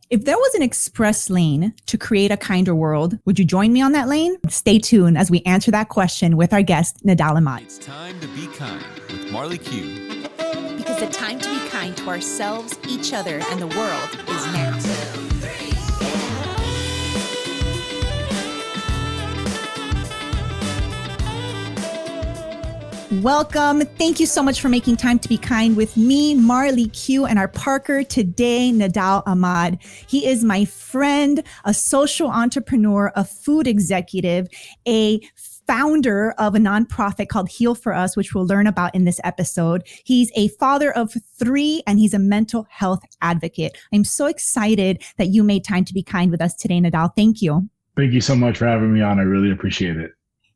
If there was an express lane to create a kinder world, would you join me on that lane? Stay tuned as we answer that question with our guest, Nedal Ahmad. It's time to be kind with Marley Q. Because the time to be kind to ourselves, each other, and the world is now. Welcome. Thank you so much for making time to be kind with me, Marley Q, and our Parker today, Nedal Ahmad. He is my friend, a social entrepreneur, a food executive, a founder of a nonprofit called Heal for Us, which we'll learn about in this episode. He's a father of 3, and he's a mental health advocate. I'm so excited that you made time to be kind with us today, Nedal. Thank you. Thank you so much for having me on. I really appreciate it.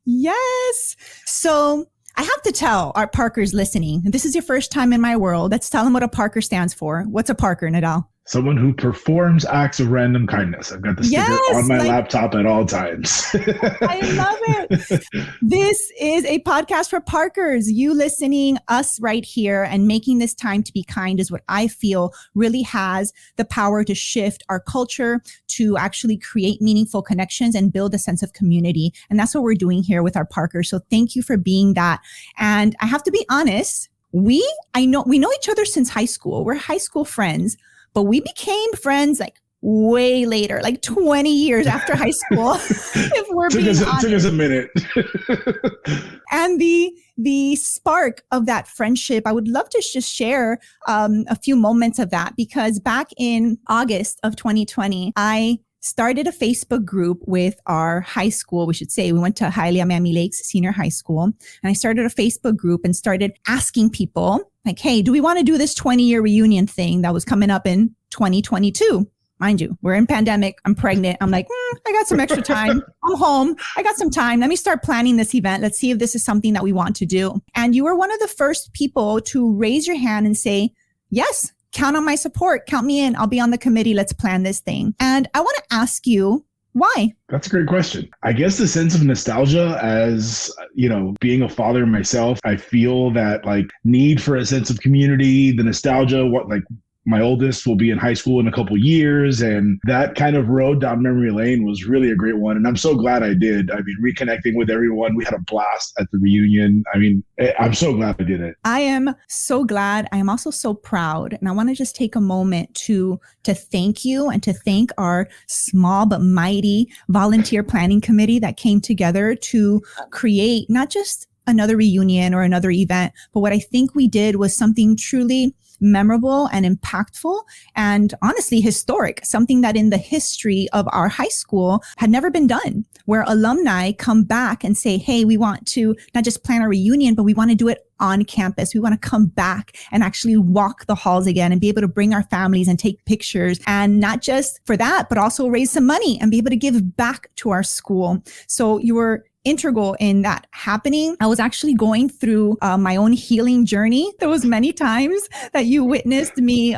Yes. So I have to tell our Parkers listening, this is your first time in my world. Let's tell them what a Parker stands for. What's a Parker, Nedal? Someone who performs acts of random kindness. I've got the sticker on my laptop at all times. I love it. This is a podcast for Parkers. You listening, us right here, and making this time to be kind is what I feel really has the power to shift our culture, to actually create meaningful connections and build a sense of community. And that's what we're doing here with our Parkers. So thank you for being that. And I have to be honest, we know each other since high school. We're high school friends. But we became friends like way later, like 20 years after high school, if we're being honest. It took us a minute. And the spark of that friendship, I would love to just share a few moments of that, because back in August of 2020, I started a Facebook group with our high school, we should say. We went to Hialeah Miami Lakes Senior High School. And I started a Facebook group and started asking people, like, hey, do we want to do this 20-year reunion thing that was coming up in 2022? Mind you, we're in pandemic. I'm pregnant. I'm like, I got some extra time. I'm home. I got some time. Let me start planning this event. Let's see if this is something that we want to do. And you were one of the first people to raise your hand and say, yes, count on my support. Count me in. I'll be on the committee. Let's plan this thing. And I want to ask you, why? That's a great question. I guess the sense of nostalgia, as, being a father myself, I feel that need for a sense of community, the nostalgia, my oldest will be in high school in a couple years, and that kind of road down memory lane was really a great one. And I'm so glad I did. I mean, reconnecting with everyone, we had a blast at the reunion. I mean, I'm so glad I did it. I am so glad. I am also so proud. And I want to just take a moment to thank you and to thank our small but mighty volunteer planning committee that came together to create not just another reunion or another event, but what I think we did was something truly memorable and impactful and honestly historic, something that in the history of our high school had never been done, where alumni come back and say, hey, we want to not just plan a reunion, but we want to do it on campus. We want to come back and actually walk the halls again and be able to bring our families and take pictures. And not just for that, but also raise some money and be able to give back to our school. So you were integral in that happening. I was actually going through my own healing journey. There was many times that you witnessed me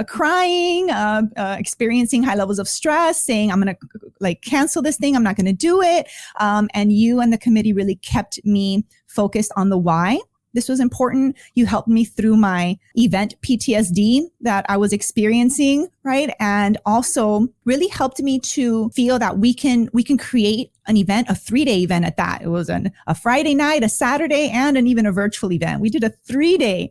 crying, experiencing high levels of stress, saying, I'm going to cancel this thing. I'm not going to do it. And you and the committee really kept me focused on the why. This was important. You helped me through my event PTSD that I was experiencing, right? And also really helped me to feel that we can create an event, a 3-day event at that. It was a Friday night, a Saturday, and even a virtual event. We did a 3-day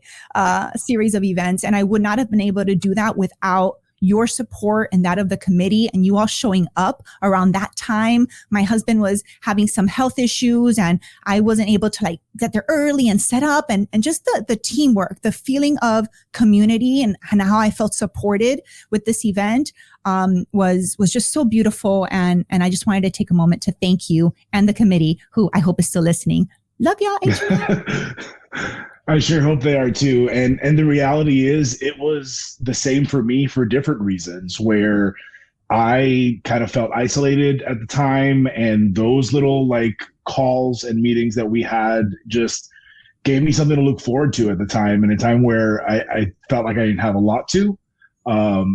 series of events, and I would not have been able to do that without your support and that of the committee and you all showing up around that time. My husband was having some health issues and I wasn't able to get there early and set up and just the teamwork, the feeling of community and how I felt supported with this event was just so beautiful. And I just wanted to take a moment to thank you and the committee, who I hope is still listening. Love y'all. I sure hope they are too. And the reality is it was the same for me for different reasons, where I kind of felt isolated at the time. And those little calls and meetings that we had just gave me something to look forward to at the time, in a time where I felt like I didn't have a lot to.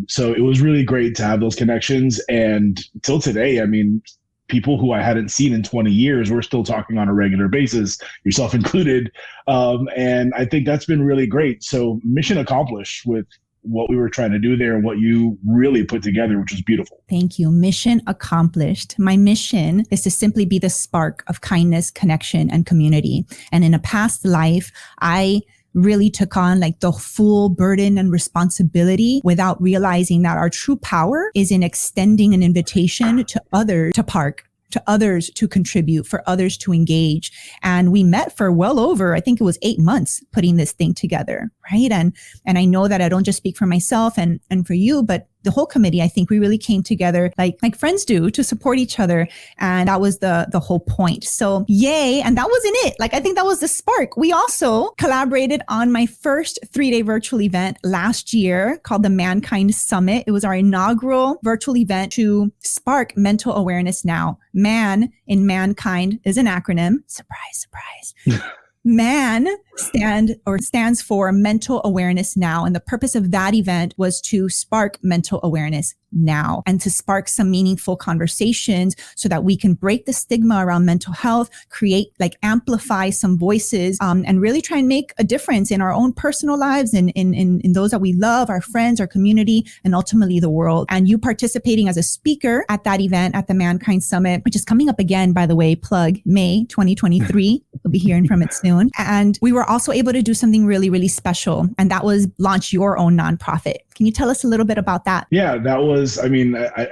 So it was really great to have those connections. And till today, I mean, people who I hadn't seen in 20 years, we're still talking on a regular basis, yourself included. And I think that's been really great. So mission accomplished with what we were trying to do there and what you really put together, which was beautiful. Thank you. Mission accomplished. My mission is to simply be the spark of kindness, connection, and community. And in a past life, I really took on like the full burden and responsibility without realizing that our true power is in extending an invitation to others to park, to others to contribute, for others to engage. And we met for well over, I think it was 8 months putting this thing together, right? And I know that I don't just speak for myself and for you, but the whole committee, I think we really came together like friends do to support each other. And that was the whole point. So yay. And that wasn't it. Like, I think that was the spark. We also collaborated on my first 3-day virtual event last year called the Mankind Summit. It was our inaugural virtual event to spark mental awareness now. MAN in mankind is an acronym. Surprise, surprise. MAN stands for Mental Awareness Now. And the purpose of that event was to spark mental awareness now and to spark some meaningful conversations so that we can break the stigma around mental health, amplify some voices, and really try and make a difference in our own personal lives and in those that we love, our friends, our community, and ultimately the world. And you participating as a speaker at that event at the Mankind Summit, which is coming up again, by the way, plug May 2023. We'll be hearing from it soon. And we were also able to do something really, really special. And that was launch your own nonprofit. Can you tell us a little bit about that? Yeah, that was, I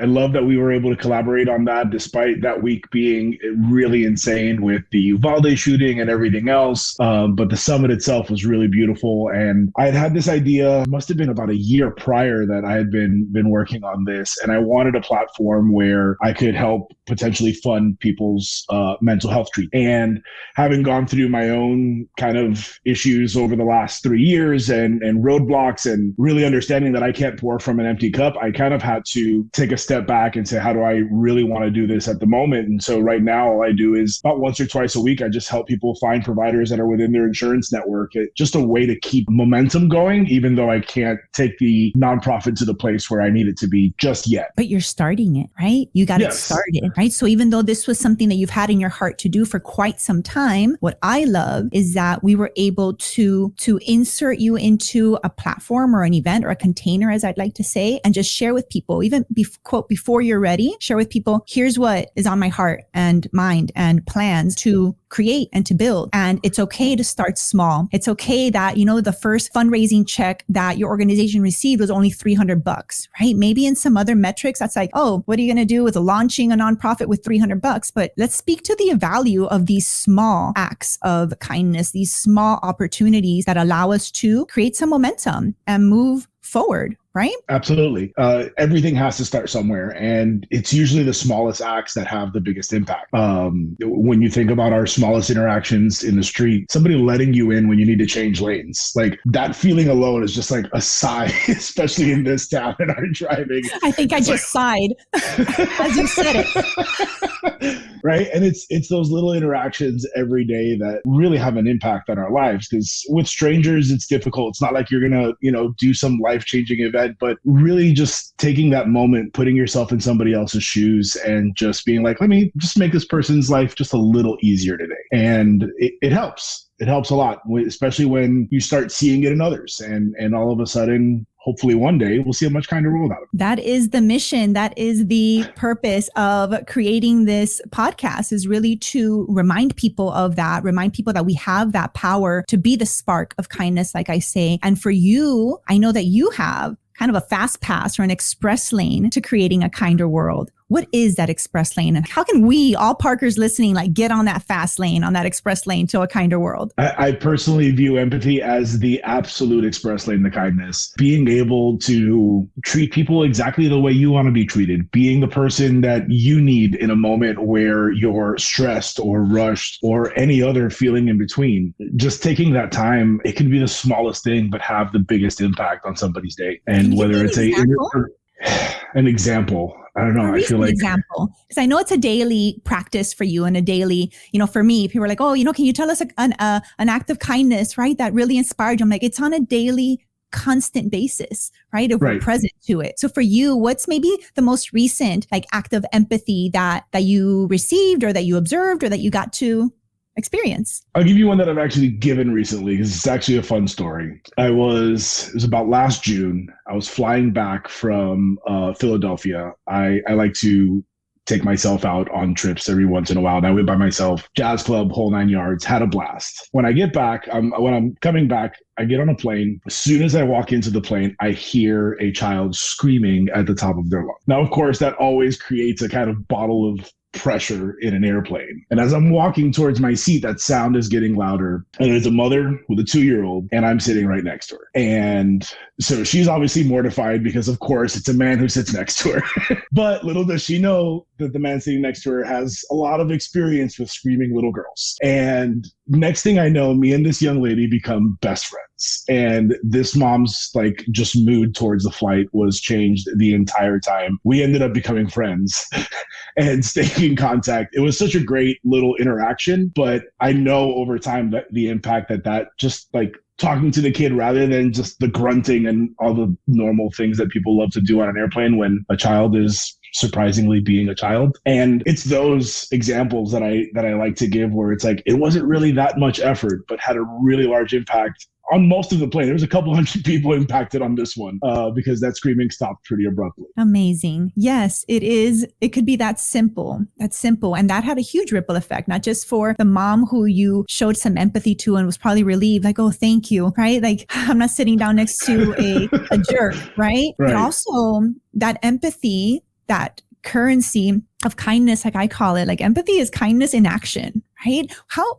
love that we were able to collaborate on that despite that week being really insane with the Uvalde shooting and everything else. But the summit itself was really beautiful. And I had this idea, must have been about a year prior that I had been working on this. And I wanted a platform where I could help potentially fund people's mental health treatment. And having gone through my own kind of issues over the last 3 years and roadblocks and really understanding that I can't pour from an empty cup, I kind of had to take a step back and say, how do I really want to do this at the moment? And so right now, all I do is about once or twice a week, I just help people find providers that are within their insurance network. It's just a way to keep momentum going, even though I can't take the nonprofit to the place where I need it to be just yet. But you're starting it, right? You got it started, right? So even though this was something that you've had in your heart to do for quite some time, what I love is that we were able to insert you into a platform or an event or a container, as I'd like to say, and just share with people, even quote, before you're ready, share with people, here's what is on my heart and mind and plans to create and to build. And it's okay to start small. It's okay that, the first fundraising check that your organization received was only $300, right? Maybe in some other metrics, that's like, oh, what are you going to do with launching a nonprofit with $300? But let's speak to the value of these small acts of kindness, these small opportunities that allow us to create some momentum and move forward, right? Absolutely. Everything has to start somewhere. And it's usually the smallest acts that have the biggest impact. When you think about our smallest interactions in the street, somebody letting you in when you need to change lanes, like that feeling alone is just like a sigh, especially in this town and our driving. I think I just sighed as you said it. Right. And it's those little interactions every day that really have an impact on our lives, because with strangers, it's difficult. It's not like you're going to, do some life-changing event, but really just taking that moment, putting yourself in somebody else's shoes and just being like, let me just make this person's life just a little easier today. And it helps. It helps a lot, especially when you start seeing it in others. And all of a sudden, hopefully one day we'll see a much kinder world out of it. That is the mission. That is the purpose of creating this podcast, is really to remind people of that, remind people that we have that power to be the spark of kindness, like I say. And for you, I know that you have kind of a fast pass or an express lane to creating a kinder world. What is that express lane? And how can we, all Parkers listening, get on that fast lane, on that express lane to a kinder world? I personally view empathy as the absolute express lane to kindness. Being able to treat people exactly the way you want to be treated. Being the person that you need in a moment where you're stressed or rushed or any other feeling in between. Just taking that time, it can be the smallest thing, but have the biggest impact on somebody's day. And whether it's an example. I don't know. I feel like example, because I know it's a daily practice for you and a daily, for me, people are like, oh, can you tell us an act of kindness, right? That really inspired you. I'm like, it's on a daily, constant basis, right? If we're present to it. So for you, what's maybe the most recent act of empathy that you received or that you observed or that you got to experience? I'll give you one that I've actually given recently because it's actually a fun story. It was about last June. I was flying back from Philadelphia. I like to take myself out on trips every once in a while. And I went by myself, jazz club, whole 9 yards, had a blast. When I get back, when I'm coming back, I get on a plane. As soon as I walk into the plane, I hear a child screaming at the top of their lungs. Now, of course, that always creates a kind of bottle of pressure in an airplane. And as I'm walking towards my seat, that sound is getting louder. And there's a mother with a 2-year-old, and I'm sitting right next to her. And so she's obviously mortified because, of course, it's a man who sits next to her. But little does she know that the man sitting next to her has a lot of experience with screaming little girls. And next thing I know, me and this young lady become best friends. And this mom's just mood towards the flight was changed the entire time. We ended up becoming friends and staying in contact. It was such a great little interaction, but I know over time that the impact that just talking to the kid rather than just the grunting and all the normal things that people love to do on an airplane when a child is surprisingly being a child. And it's those examples that I like to give where it's it wasn't really that much effort, but had a really large impact on most of the plane. There was a couple hundred people impacted on this one because that screaming stopped pretty abruptly. Amazing. Yes, it is. It could be that simple. That's simple. And that had a huge ripple effect, not just for the mom who you showed some empathy to and was probably relieved, oh, thank you, right? I'm not sitting down next to a jerk, right? But also that empathy, that currency of kindness, I call it, empathy is kindness in action, right?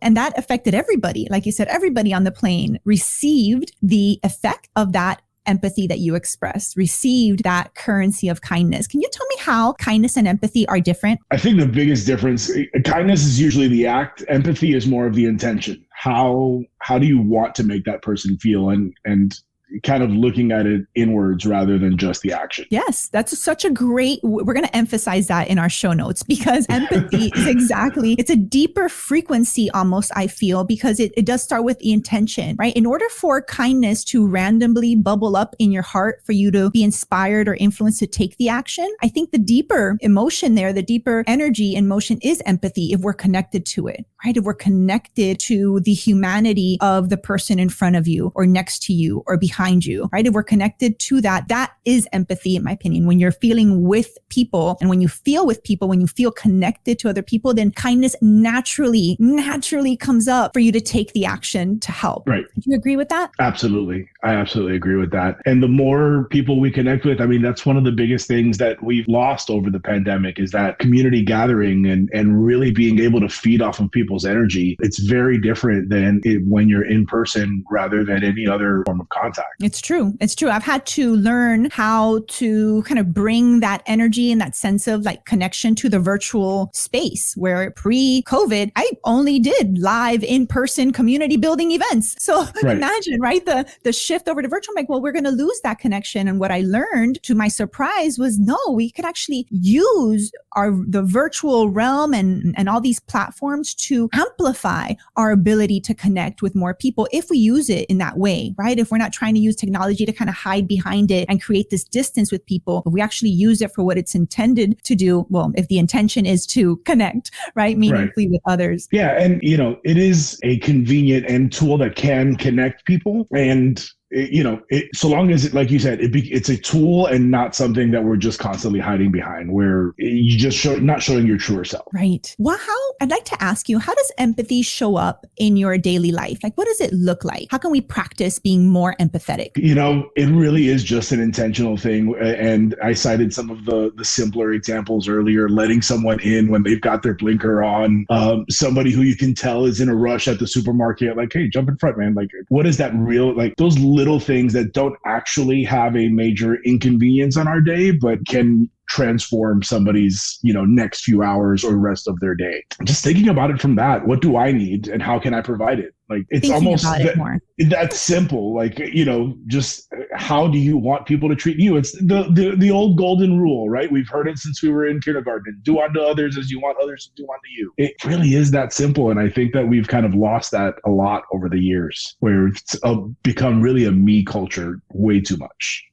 And that affected everybody. Like you said, everybody on the plane received the effect of that empathy that you expressed, received that currency of kindness. Can you tell me how kindness and empathy are different? I think the biggest difference, kindness is usually the act. Empathy is more of the intention. How do you want to make that person feel? And kind of looking at it inwards rather than just the action. Yes, that's such a great, we're going to emphasize that in our show notes because empathy is it's a deeper frequency almost, I feel, because it does start with the intention, right? In order for kindness to randomly bubble up in your heart, for you to be inspired or influenced to take the action, I think the deeper emotion there, the deeper energy in motion is empathy if we're connected to it, right? If we're connected to the humanity of the person in front of you or next to you or behind you, right? If we're connected to that, that is empathy, in my opinion. When you're feeling with people and when you feel with people, when you feel connected to other people, then kindness naturally comes up for you to take the action to help. Right. Do you agree with that? Absolutely. I absolutely agree with that. And the more people we connect with, that's one of the biggest things that we've lost over the pandemic is that community gathering and really being able to feed off of people's energy. It's very different than when you're in person rather than any other form of contact. It's true. It's true. I've had to learn how to kind of bring that energy and that sense of connection to the virtual space where pre-COVID, I only did live in-person community building events. So imagine, right? The shift over to virtual, we're going to lose that connection. And what I learned to my surprise was no, we could actually use the virtual realm and all these platforms to amplify our ability to connect with more people if we use it in that way, right? If we're not trying to use technology to kind of hide behind it and create this distance with people, but we actually use it for what it's intended to do. Well, if the intention is to connect, right, meaningfully with others. Yeah. And, it is a convenient end tool that can connect people. And so long as like you said, it's a tool and not something that we're just constantly hiding behind where you just not showing your truer self. Right. Well, I'd like to ask you, how does empathy show up in your daily life? What does it look like? How can we practice being more empathetic? It really is just an intentional thing. And I cited some of the simpler examples earlier, letting someone in when they've got their blinker on, somebody who you can tell is in a rush at the supermarket, hey, jump in front, man. What is that real, those little things that don't actually have a major inconvenience on our day, but can transform somebody's, next few hours or rest of their day. Just thinking about it from that, what do I need and how can I provide it? It's thinking almost that's simple. Just how do you want people to treat you? It's the old golden rule, right? We've heard it since we were in kindergarten. Do unto others as you want others to do unto you. It really is that simple. And I think that we've kind of lost that a lot over the years, where it's become really a me culture way too much.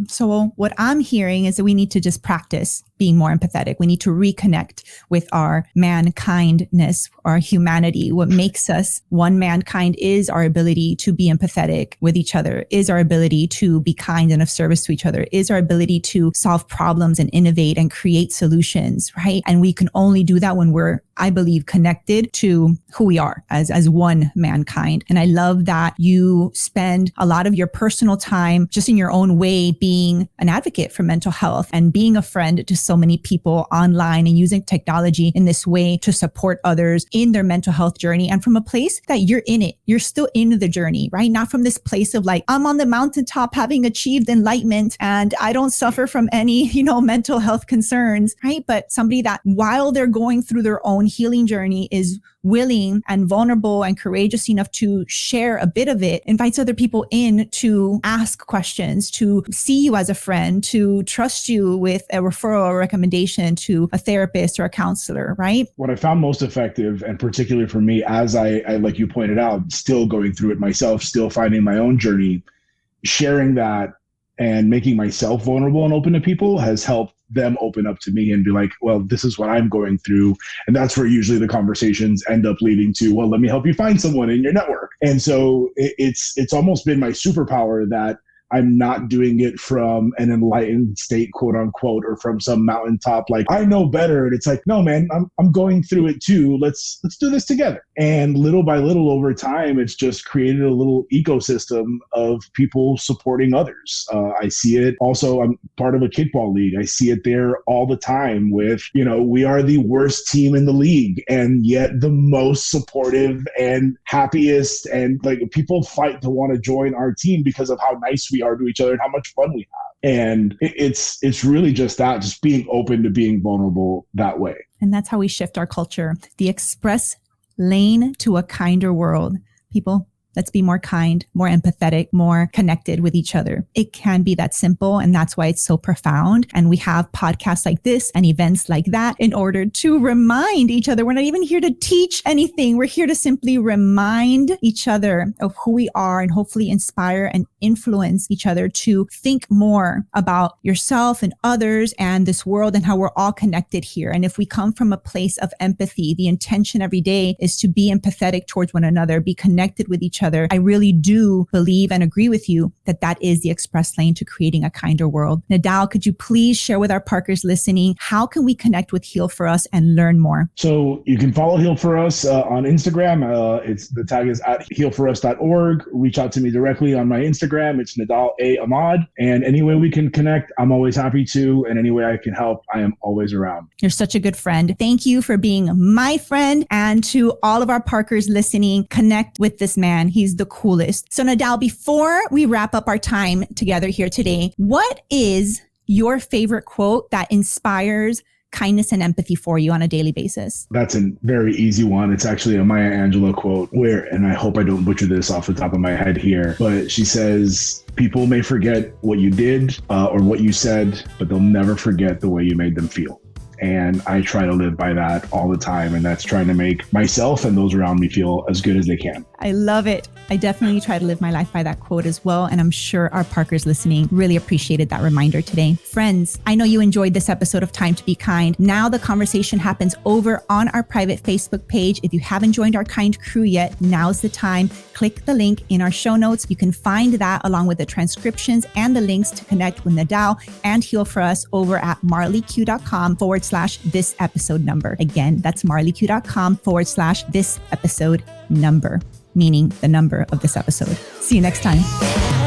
So what I'm hearing is that we need to just practice being more empathetic. We need to reconnect with our mankindness, our humanity. What makes us one mankind is our ability to be empathetic with each other, is our ability to be kind and of service to each other, is our ability to solve problems and innovate and create solutions, right? And we can only do that when we're, I believe, connected to who we are as one mankind. And I love that you spend a lot of your personal time just in your own way being an advocate for mental health and being a friend to so many people online and using technology in this way to support others in their mental health journey. And from a place that you're in it, you're still in the journey, right? Not from this place of like, I'm on the mountaintop having achieved enlightenment and I don't suffer from any, mental health concerns, right? But somebody that while they're going through their own healing journey is willing and vulnerable and courageous enough to share a bit of it, invites other people in to ask questions, to see you as a friend, to trust you with a referral or recommendation to a therapist or a counselor, right? What I found most effective, and particularly for me, as I like you pointed out, still going through it myself, still finding my own journey, sharing that and making myself vulnerable and open to people has helped them open up to me and be like, well, this is what I'm going through. And that's where usually the conversations end up leading to, well, let me help you find someone in your network. And so it's almost been my superpower that I'm not doing it from an enlightened state, quote unquote, or from some mountaintop, like I know better. And it's like, no, man, I'm going through it too. Let's do this together. And little by little over time, it's just created a little ecosystem of people supporting others. I see it also. I'm part of a kickball league. I see it there all the time with, we are the worst team in the league and yet the most supportive and happiest. And like people fight to want to join our team because of how nice we are to each other and how much fun we have. And it's really just that, just being open to being vulnerable that way. And that's how we shift our culture. The express lane to a kinder world. People, let's be more kind, more empathetic, more connected with each other. It can be that simple. And that's why it's so profound. And we have podcasts like this and events like that in order to remind each other. We're not even here to teach anything. We're here to simply remind each other of who we are and hopefully inspire and influence each other to think more about yourself and others and this world and how we're all connected here. And if we come from a place of empathy, the intention every day is to be empathetic towards one another, be connected with each other. I really do believe and agree with you that that is the express lane to creating a kinder world. Nedal, could you please share with our Parkers listening, how can we connect with Heal For Us and learn more? So you can follow Heal For Us on Instagram. The tag is at healforus.org. Reach out to me directly on my Instagram. It's Nedal Ahmad. And any way we can connect, I'm always happy to. And any way I can help, I am always around. You're such a good friend. Thank you for being my friend. And to all of our Parkers listening, connect with this man. He's the coolest. So Nedal, before we wrap up our time together here today, what is your favorite quote that inspires kindness and empathy for you on a daily basis? That's a very easy one. It's actually a Maya Angelou quote and I hope I don't butcher this off the top of my head here, but she says, people may forget what you did or what you said, but they'll never forget the way you made them feel. And I try to live by that all the time. And that's trying to make myself and those around me feel as good as they can. I love it. I definitely try to live my life by that quote as well. And I'm sure our Parkers listening really appreciated that reminder today. Friends, I know you enjoyed this episode of Time to Be Kind. Now the conversation happens over on our private Facebook page. If you haven't joined our Kind crew yet, now's the time. Click the link in our show notes. You can find that along with the transcriptions and the links to connect with Nedal and Heal For Us over at marleyq.com/this episode number. Again, that's marleyq.com/this episode number, meaning the number of this episode. See you next time.